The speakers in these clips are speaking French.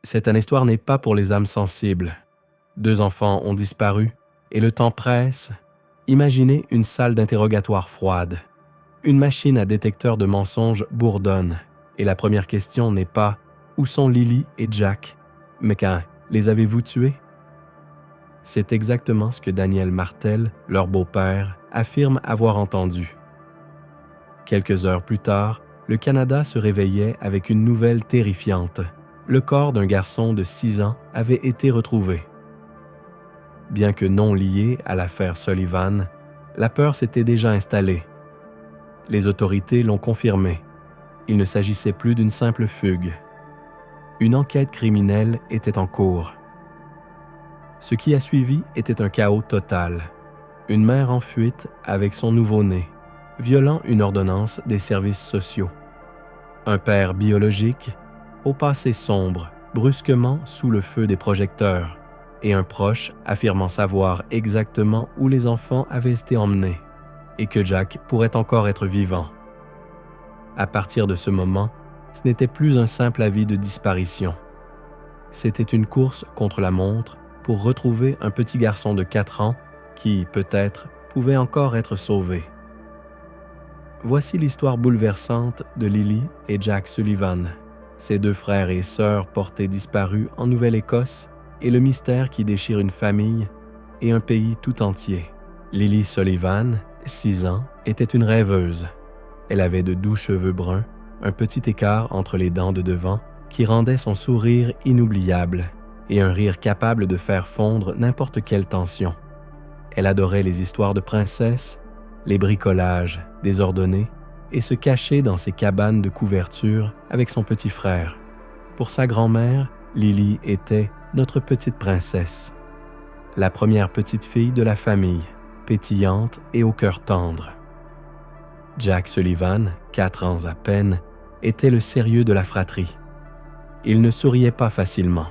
Cette histoire n'est pas pour les âmes sensibles. 2 enfants ont disparu et le temps presse. Imaginez une salle d'interrogatoire froide. Une machine à détecteur de mensonges bourdonne et la première question n'est pas « Où sont Lily et Jack ?» mais « Les avez-vous tués ?» C'est exactement ce que Daniel Martel, leur beau-père, affirme avoir entendu. Quelques heures plus tard, le Canada se réveillait avec une nouvelle terrifiante. Le corps d'un garçon de 6 ans avait été retrouvé. Bien que non lié à l'affaire Sullivan, la peur s'était déjà installée. Les autorités l'ont confirmé. Il ne s'agissait plus d'une simple fugue. Une enquête criminelle était en cours. Ce qui a suivi était un chaos total. Une mère en fuite avec son nouveau-né, violant une ordonnance des services sociaux. Un père biologique, au passé sombre, brusquement sous le feu des projecteurs, et un proche affirmant savoir exactement où les enfants avaient été emmenés, et que Jack pourrait encore être vivant. À partir de ce moment, ce n'était plus un simple avis de disparition. C'était une course contre la montre pour retrouver un petit garçon de 4 ans qui, peut-être, pouvait encore être sauvé. Voici l'histoire bouleversante de Lily et Jack Sullivan, ces 2 frères et sœurs portés disparus en Nouvelle-Écosse et le mystère qui déchire une famille et un pays tout entier. Lily Sullivan, 6 ans, était une rêveuse. Elle avait de doux cheveux bruns, un petit écart entre les dents de devant qui rendait son sourire inoubliable et un rire capable de faire fondre n'importe quelle tension. Elle adorait les histoires de princesses, les bricolages désordonnés et se cachait dans ses cabanes de couverture avec son petit frère. Pour sa grand-mère, Lily était notre petite princesse, la première petite fille de la famille, pétillante et au cœur tendre. Jack Sullivan, 4 ans à peine, était le sérieux de la fratrie. Il ne souriait pas facilement.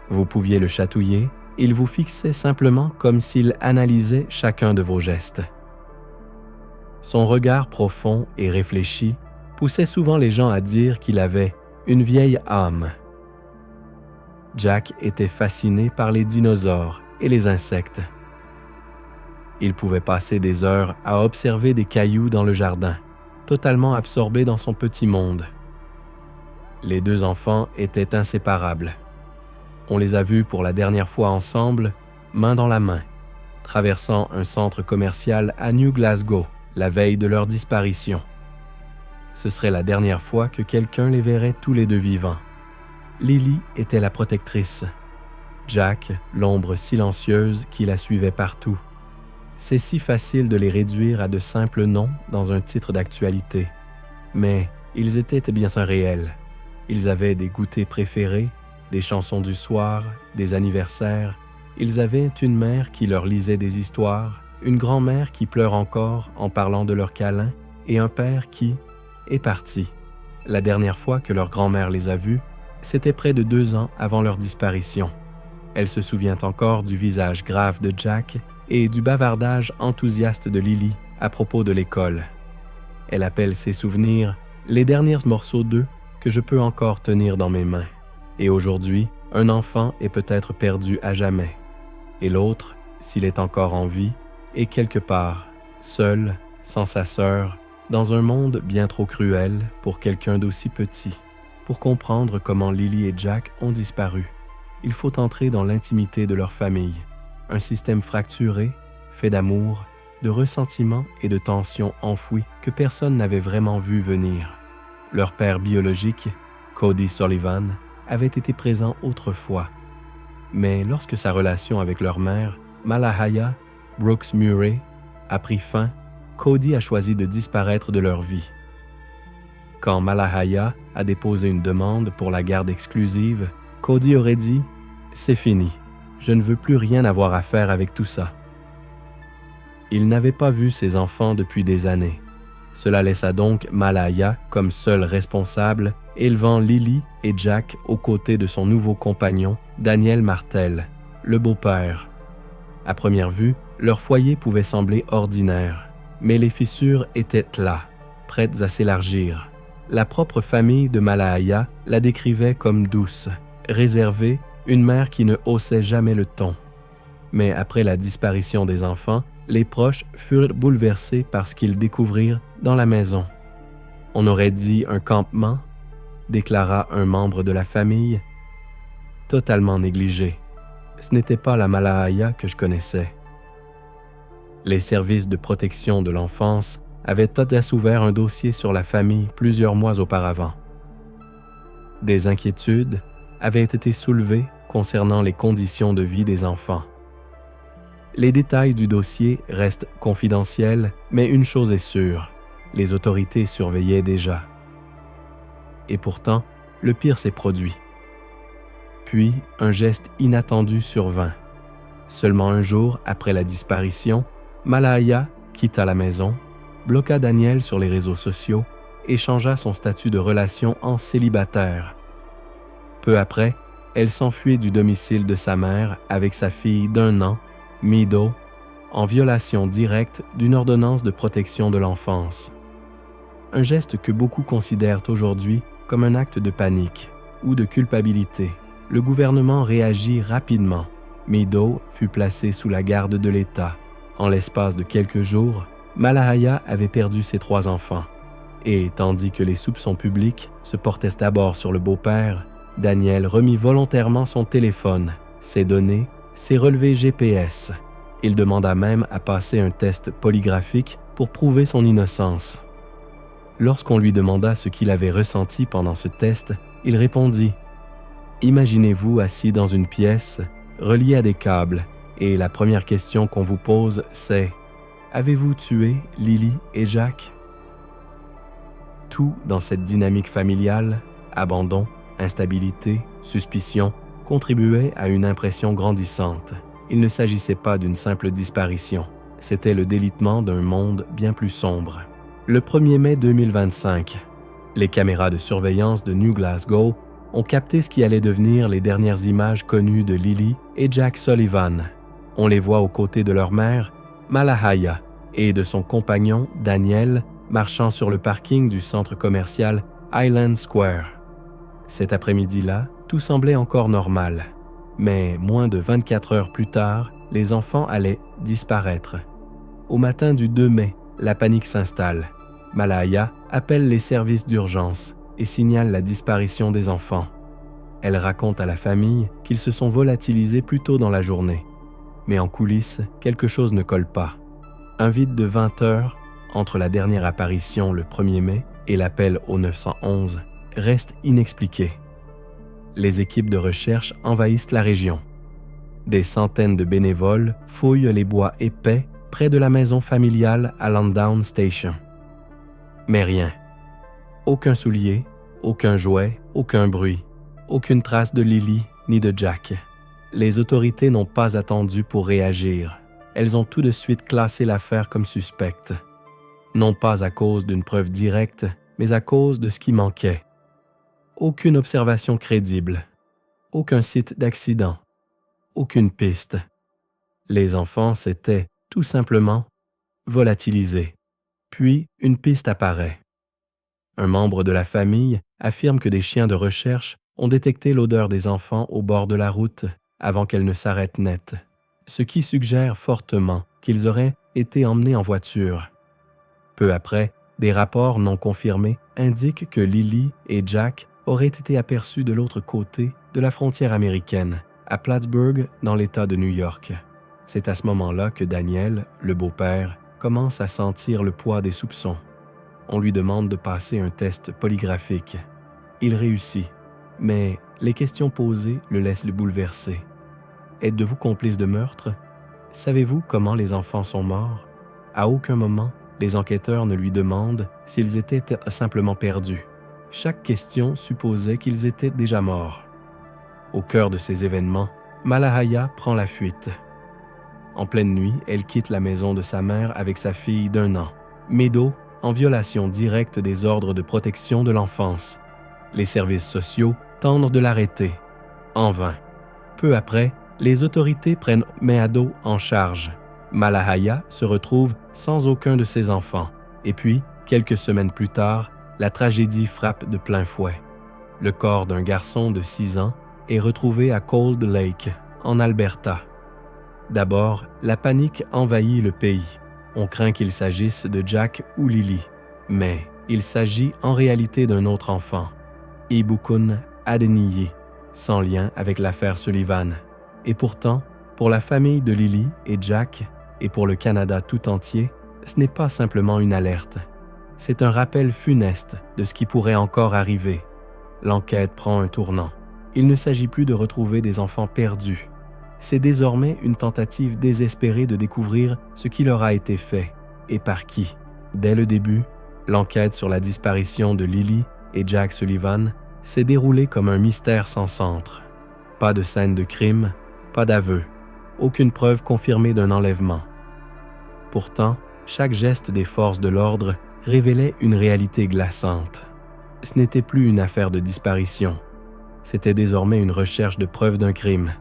Vous pouviez le chatouiller, il vous fixait simplement comme s'il analysait chacun de vos gestes. Son regard profond et réfléchi poussait souvent les gens à dire qu'il avait une vieille âme. Jack était fasciné par les dinosaures et les insectes. Il pouvait passer des heures à observer des cailloux dans le jardin, totalement absorbé dans son petit monde. Les 2 enfants étaient inséparables. On les a vus pour la dernière fois ensemble, main dans la main, traversant un centre commercial à New Glasgow, la veille de leur disparition. Ce serait la dernière fois que quelqu'un les verrait tous les 2 vivants. Lily était la protectrice. Jack, l'ombre silencieuse qui la suivait partout. C'est si facile de les réduire à de simples noms dans un titre d'actualité. Mais ils étaient bien réels. Ils avaient des goûters préférés, des chansons du soir, des anniversaires. Ils avaient une mère qui leur lisait des histoires, une grand-mère qui pleure encore en parlant de leurs câlins et un père qui est parti. La dernière fois que leur grand-mère les a vus, c'était près de 2 ans avant leur disparition. Elle se souvient encore du visage grave de Jack et du bavardage enthousiaste de Lily à propos de l'école. Elle appelle ces souvenirs les derniers morceaux d'eux que je peux encore tenir dans mes mains. Et aujourd'hui, un enfant est peut-être perdu à jamais. Et l'autre, s'il est encore en vie, est quelque part, seul, sans sa sœur, dans un monde bien trop cruel pour quelqu'un d'aussi petit. Pour comprendre comment Lily et Jack ont disparu, il faut entrer dans l'intimité de leur famille, un système fracturé, fait d'amour, de ressentiment et de tensions enfouies que personne n'avait vraiment vu venir. Leur père biologique, Cody Sullivan, avait été présent autrefois. Mais lorsque sa relation avec leur mère, Malahia Brooks Murray, a pris fin, Cody a choisi de disparaître de leur vie. Quand Malahia a déposé une demande pour la garde exclusive, Cody aurait dit « C'est fini, je ne veux plus rien avoir à faire avec tout ça ». Il n'avait pas vu ses enfants depuis des années. Cela laissa donc Malahia comme seul responsable, élevant Lily et Jack aux côtés de son nouveau compagnon, Daniel Martel, le beau-père. À première vue, leur foyer pouvait sembler ordinaire, mais les fissures étaient là, prêtes à s'élargir. La propre famille de Malahia la décrivait comme douce, Réservée, une mère qui ne haussait jamais le ton. Mais après la disparition des enfants, les proches furent bouleversés par ce qu'ils découvrirent dans la maison. On aurait dit un campement, déclara un membre de la famille. Totalement négligé. Ce n'était pas la Malaaya que je connaissais. Les services de protection de l'enfance avaient ouvert un dossier sur la famille plusieurs mois auparavant. Des inquiétudes avaient été soulevées concernant les conditions de vie des enfants. Les détails du dossier restent confidentiels, mais une chose est sûre, les autorités surveillaient déjà. Et pourtant, le pire s'est produit. Puis, un geste inattendu survint. Seulement un jour après la disparition, Malaaya quitta la maison, bloqua Daniel sur les réseaux sociaux et changea son statut de relation en célibataire. Peu après, elle s'enfuit du domicile de sa mère avec sa fille d'1 an, Mido, en violation directe d'une ordonnance de protection de l'enfance. Un geste que beaucoup considèrent aujourd'hui comme un acte de panique ou de culpabilité. Le gouvernement réagit rapidement. Mido fut placé sous la garde de l'État. En l'espace de quelques jours, Malaaya avait perdu ses 3 enfants. Et tandis que les soupçons publics se portaient d'abord sur le beau-père, Daniel remit volontairement son téléphone, ses données, ses relevés GPS. Il demanda même à passer un test polygraphique pour prouver son innocence. Lorsqu'on lui demanda ce qu'il avait ressenti pendant ce test, il répondit « Imaginez-vous assis dans une pièce, relié à des câbles, et la première question qu'on vous pose, c'est « Avez-vous tué Lily et Jack ?» Tout dans cette dynamique familiale, abandon, instabilité, suspicion, contribuait à une impression grandissante. Il ne s'agissait pas d'une simple disparition, c'était le délitement d'un monde bien plus sombre. Le 1er mai 2025, les caméras de surveillance de New Glasgow ont capté ce qui allait devenir les dernières images connues de Lily et Jack Sullivan. On les voit aux côtés de leur mère, Malaaya, et de son compagnon, Daniel, marchant sur le parking du centre commercial Highland Square. Cet après-midi-là, tout semblait encore normal. Mais moins de 24 heures plus tard, les enfants allaient disparaître. Au matin du 2 mai, la panique s'installe. Malaaya appelle les services d'urgence et signale la disparition des enfants. Elle raconte à la famille qu'ils se sont volatilisés plus tôt dans la journée. Mais en coulisses, quelque chose ne colle pas. Un vide de 20 heures entre la dernière apparition le 1er mai et l'appel au 911 reste inexpliqué. Les équipes de recherche envahissent la région. Des centaines de bénévoles fouillent les bois épais près de la maison familiale à Landown Station. Mais rien. Aucun soulier, aucun jouet, aucun bruit, aucune trace de Lily ni de Jack. Les autorités n'ont pas attendu pour réagir. Elles ont tout de suite classé l'affaire comme suspecte. Non pas à cause d'une preuve directe, mais à cause de ce qui manquait. Aucune observation crédible, aucun site d'accident, aucune piste. Les enfants s'étaient, tout simplement, volatilisés. Puis, une piste apparaît. Un membre de la famille affirme que des chiens de recherche ont détecté l'odeur des enfants au bord de la route avant qu'elle ne s'arrête net, ce qui suggère fortement qu'ils auraient été emmenés en voiture. Peu après, des rapports non confirmés indiquent que Lily et Jack auraient été aperçus de l'autre côté de la frontière américaine, à Plattsburgh, dans l'État de New York. C'est à ce moment-là que Daniel, le beau-père, commence à sentir le poids des soupçons. On lui demande de passer un test polygraphique. Il réussit, mais les questions posées le laissent le bouleversé. Êtes-vous complice de meurtre? Savez-vous comment les enfants sont morts? À aucun moment, les enquêteurs ne lui demandent s'ils étaient simplement perdus. Chaque question supposait qu'ils étaient déjà morts. Au cœur de ces événements, Malaaya prend la fuite. En pleine nuit, elle quitte la maison de sa mère avec sa fille d'1 an, Mido, en violation directe des ordres de protection de l'enfance. Les services sociaux tentent de l'arrêter. En vain. Peu après, les autorités prennent Mido en charge. Malaaya se retrouve sans aucun de ses enfants. Et puis, quelques semaines plus tard, la tragédie frappe de plein fouet. Le corps d'un garçon de 6 ans est retrouvé à Cold Lake, en Alberta. D'abord, la panique envahit le pays. On craint qu'il s'agisse de Jack ou Lily, mais il s'agit en réalité d'un autre enfant, Ibukun Adeniyi, sans lien avec l'affaire Sullivan. Et pourtant, pour la famille de Lily et Jack, et pour le Canada tout entier, ce n'est pas simplement une alerte. C'est un rappel funeste de ce qui pourrait encore arriver. L'enquête prend un tournant. Il ne s'agit plus de retrouver des enfants perdus. C'est désormais une tentative désespérée de découvrir ce qui leur a été fait et par qui. Dès le début, l'enquête sur la disparition de Lily et Jack Sullivan s'est déroulée comme un mystère sans centre. Pas de scène de crime, pas d'aveu, aucune preuve confirmée d'un enlèvement. Pourtant, chaque geste des forces de l'ordre révélait une réalité glaçante. Ce n'était plus une affaire de disparition. C'était désormais une recherche de preuves d'un crime.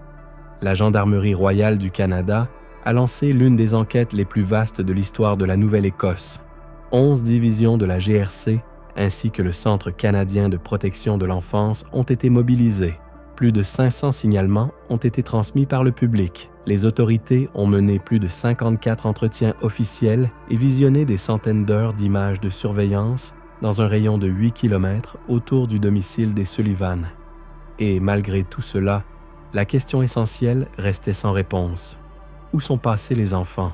La Gendarmerie royale du Canada a lancé l'une des enquêtes les plus vastes de l'histoire de la Nouvelle-Écosse. 11 divisions de la GRC ainsi que le Centre canadien de protection de l'enfance ont été mobilisés. Plus de 500 signalements ont été transmis par le public. Les autorités ont mené plus de 54 entretiens officiels et visionné des centaines d'heures d'images de surveillance dans un rayon de 8 km autour du domicile des Sullivan. Et malgré tout cela, la question essentielle restait sans réponse. Où sont passés les enfants?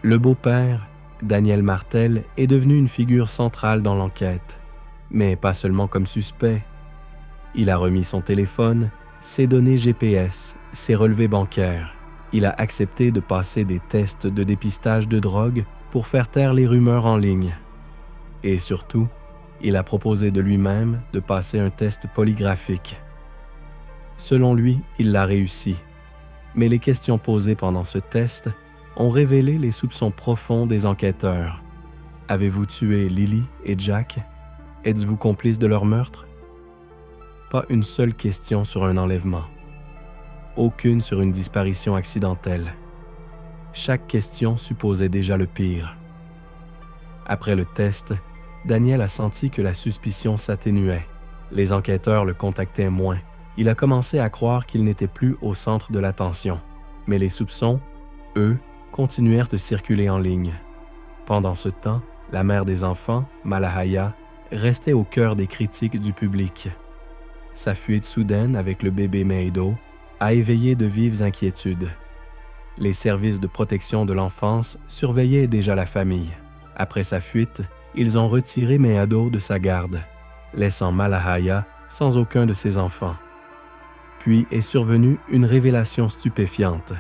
Le beau-père, Daniel Martel, est devenu une figure centrale dans l'enquête, mais pas seulement comme suspect. Il a remis son téléphone, ses données GPS, ses relevés bancaires. Il a accepté de passer des tests de dépistage de drogue pour faire taire les rumeurs en ligne. Et surtout, il a proposé de lui-même de passer un test polygraphique. Selon lui, il l'a réussi. Mais les questions posées pendant ce test ont révélé les soupçons profonds des enquêteurs. Avez-vous tué Lily et Jack? Êtes-vous complice de leur meurtre? Pas une seule question sur un enlèvement. Aucune sur une disparition accidentelle. Chaque question supposait déjà le pire. Après le test, Daniel a senti que la suspicion s'atténuait. Les enquêteurs le contactaient moins. Il a commencé à croire qu'il n'était plus au centre de l'attention. Mais les soupçons, eux, continuèrent de circuler en ligne. Pendant ce temps, la mère des enfants, Malahaya, restait au cœur des critiques du public. Sa fuite soudaine avec le bébé Maido a éveillé de vives inquiétudes. Les services de protection de l'enfance surveillaient déjà la famille. Après sa fuite, ils ont retiré Maido de sa garde, laissant Malahaya sans aucun de ses enfants. Puis est survenue une révélation stupéfiante.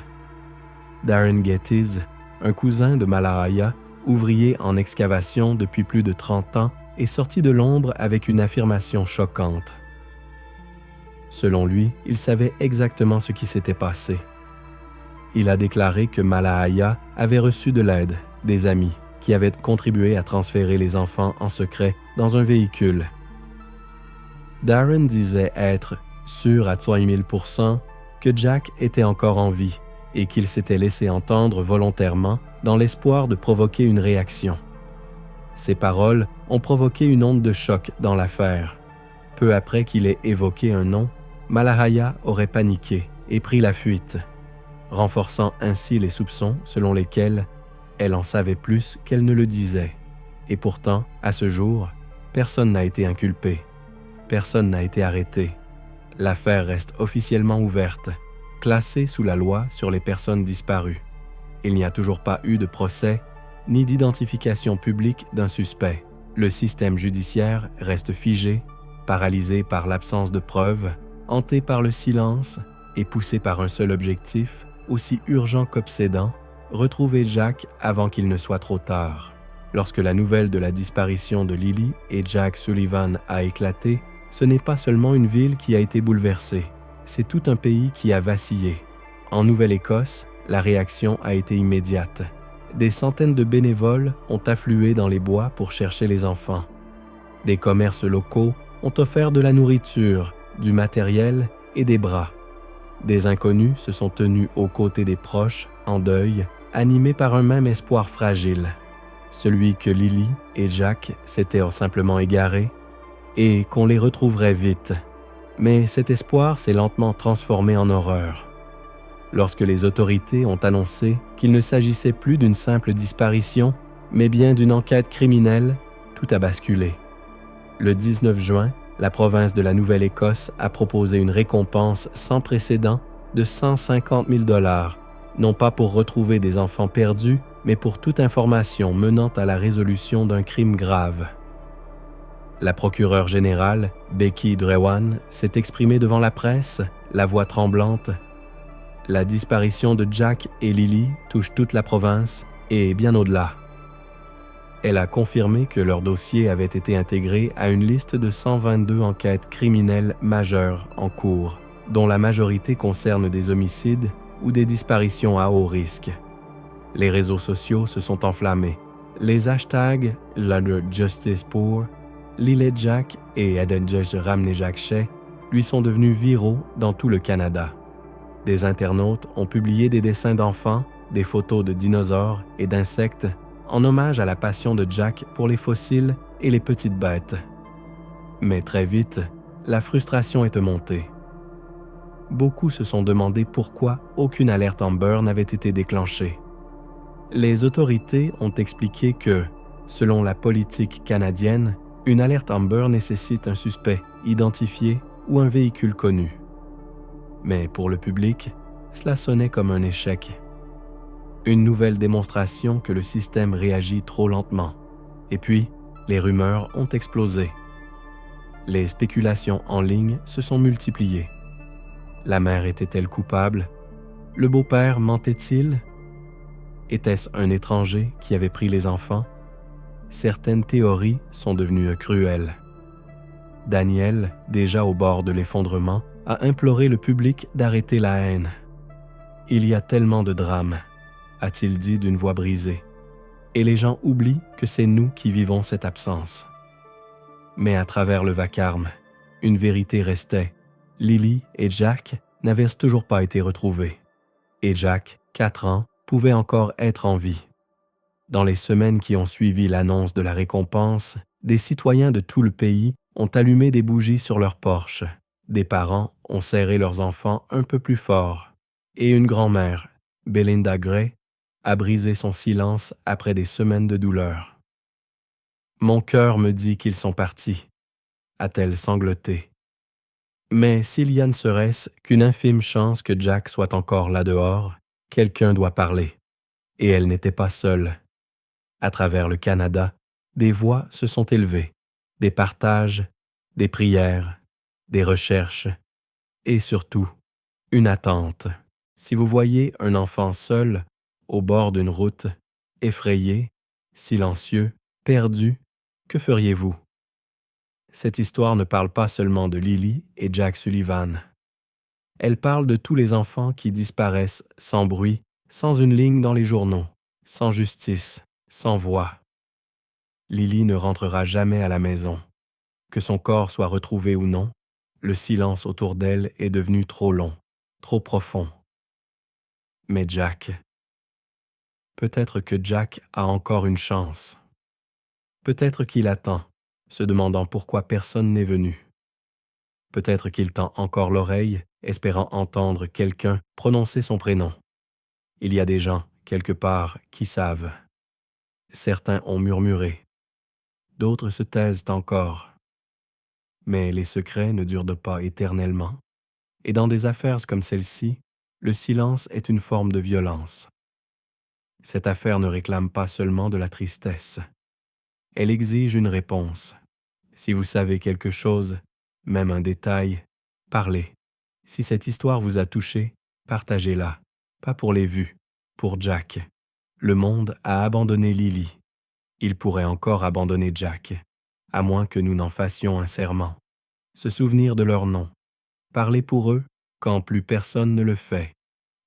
Darren Gettis, un cousin de Malahaya, ouvrier en excavation depuis plus de 30 ans, est sorti de l'ombre avec une affirmation choquante. Selon lui, il savait exactement ce qui s'était passé. Il a déclaré que Malahaya avait reçu de l'aide, des amis, qui avaient contribué à transférer les enfants en secret dans un véhicule. Darren disait être sûr à 3000% que Jack était encore en vie et qu'il s'était laissé entendre volontairement dans l'espoir de provoquer une réaction. Ces paroles ont provoqué une onde de choc dans l'affaire. Peu après qu'il ait évoqué un nom, Malahaya aurait paniqué et pris la fuite, renforçant ainsi les soupçons selon lesquels elle en savait plus qu'elle ne le disait. Et pourtant, à ce jour, personne n'a été inculpé. Personne n'a été arrêté. L'affaire reste officiellement ouverte, classée sous la loi sur les personnes disparues. Il n'y a toujours pas eu de procès ni d'identification publique d'un suspect. Le système judiciaire reste figé, paralysé par l'absence de preuves, hanté par le silence et poussé par un seul objectif, aussi urgent qu'obsédant, retrouver Jack avant qu'il ne soit trop tard. Lorsque la nouvelle de la disparition de Lily et Jack Sullivan a éclaté, ce n'est pas seulement une ville qui a été bouleversée, c'est tout un pays qui a vacillé. En Nouvelle-Écosse, la réaction a été immédiate. Des centaines de bénévoles ont afflué dans les bois pour chercher les enfants. Des commerces locaux ont offert de la nourriture, du matériel et des bras. Des inconnus se sont tenus aux côtés des proches, en deuil, animés par un même espoir fragile, celui que Lily et Jack s'étaient simplement égarés et qu'on les retrouverait vite. Mais cet espoir s'est lentement transformé en horreur. Lorsque les autorités ont annoncé qu'il ne s'agissait plus d'une simple disparition, mais bien d'une enquête criminelle, tout a basculé. Le 19 juin, la province de la Nouvelle-Écosse a proposé une récompense sans précédent de 150 000 $, non pas pour retrouver des enfants perdus, mais pour toute information menant à la résolution d'un crime grave. La procureure générale, Becky Drewan, s'est exprimée devant la presse, la voix tremblante. La disparition de Jack et Lily touche toute la province et bien au-delà. Elle a confirmé que leur dossier avait été intégré à une liste de 122 enquêtes criminelles majeures en cours, dont la majorité concerne des homicides ou des disparitions à haut risque. Les réseaux sociaux se sont enflammés. Les hashtags « Justice pour »,« Lillet Jack » et « Adenjesh Ramne Jack Shea » lui sont devenus viraux dans tout le Canada. Des internautes ont publié des dessins d'enfants, des photos de dinosaures et d'insectes en hommage à la passion de Jack pour les fossiles et les petites bêtes. Mais très vite, la frustration est montée. Beaucoup se sont demandé pourquoi aucune alerte Amber n'avait été déclenchée. Les autorités ont expliqué que, selon la politique canadienne, une alerte Amber nécessite un suspect identifié ou un véhicule connu. Mais pour le public, cela sonnait comme un échec. Une nouvelle démonstration que le système réagit trop lentement. Et puis, les rumeurs ont explosé. Les spéculations en ligne se sont multipliées. La mère était-elle coupable? Le beau-père mentait-il? Était-ce un étranger qui avait pris les enfants? Certaines théories sont devenues cruelles. Daniel, déjà au bord de l'effondrement, a imploré le public d'arrêter la haine. « Il y a tellement de drames », a-t-il dit d'une voix brisée. Et les gens oublient que c'est nous qui vivons cette absence. Mais à travers le vacarme, une vérité restait. Lily et Jack n'avaient toujours pas été retrouvés. Et Jack, 4 ans, pouvait encore être en vie. Dans les semaines qui ont suivi l'annonce de la récompense, des citoyens de tout le pays ont allumé des bougies sur leurs porches. Des parents ont serré leurs enfants un peu plus fort. Et une grand-mère, Belinda Gray, a brisé son silence après des semaines de douleur. « Mon cœur me dit qu'ils sont partis », a-t-elle sangloté. Mais s'il y a ne serait-ce qu'une infime chance que Jack soit encore là dehors, quelqu'un doit parler. Et elle n'était pas seule. À travers le Canada, des voix se sont élevées, des partages, des prières, des recherches et surtout, une attente. Si vous voyez un enfant seul, au bord d'une route, effrayé, silencieux, perdu, que feriez-vous? Cette histoire ne parle pas seulement de Lily et Jack Sullivan. Elle parle de tous les enfants qui disparaissent sans bruit, sans une ligne dans les journaux, sans justice, sans voix. Lily ne rentrera jamais à la maison. Que son corps soit retrouvé ou non, le silence autour d'elle est devenu trop long, trop profond. Mais Jack... Peut-être que Jack a encore une chance. Peut-être qu'il attend, se demandant pourquoi personne n'est venu. Peut-être qu'il tend encore l'oreille, espérant entendre quelqu'un prononcer son prénom. Il y a des gens, quelque part, qui savent. Certains ont murmuré. D'autres se taisent encore. Mais les secrets ne durent pas éternellement. Et dans des affaires comme celle-ci, le silence est une forme de violence. Cette affaire ne réclame pas seulement de la tristesse. Elle exige une réponse. Si vous savez quelque chose, même un détail, parlez. Si cette histoire vous a touché, partagez-la. Pas pour les vues, pour Jack. Le monde a abandonné Lily. Il pourrait encore abandonner Jack, à moins que nous n'en fassions un serment. Se souvenir de leur nom. Parler pour eux quand plus personne ne le fait.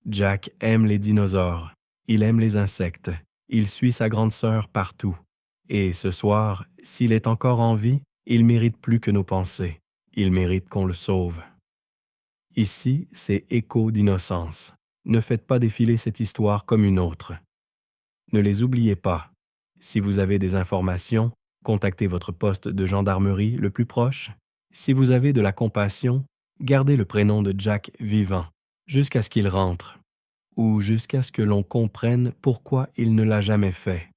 Jack aime les dinosaures. Il aime les insectes. Il suit sa grande sœur partout. Et ce soir, s'il est encore en vie, il mérite plus que nos pensées. Il mérite qu'on le sauve. Ici, c'est écho d'innocence. Ne faites pas défiler cette histoire comme une autre. Ne les oubliez pas. Si vous avez des informations, contactez votre poste de gendarmerie le plus proche. Si vous avez de la compassion, Gardez le prénom de Jack vivant, jusqu'à ce qu'il rentre, ou jusqu'à ce que l'on comprenne pourquoi il ne l'a jamais fait.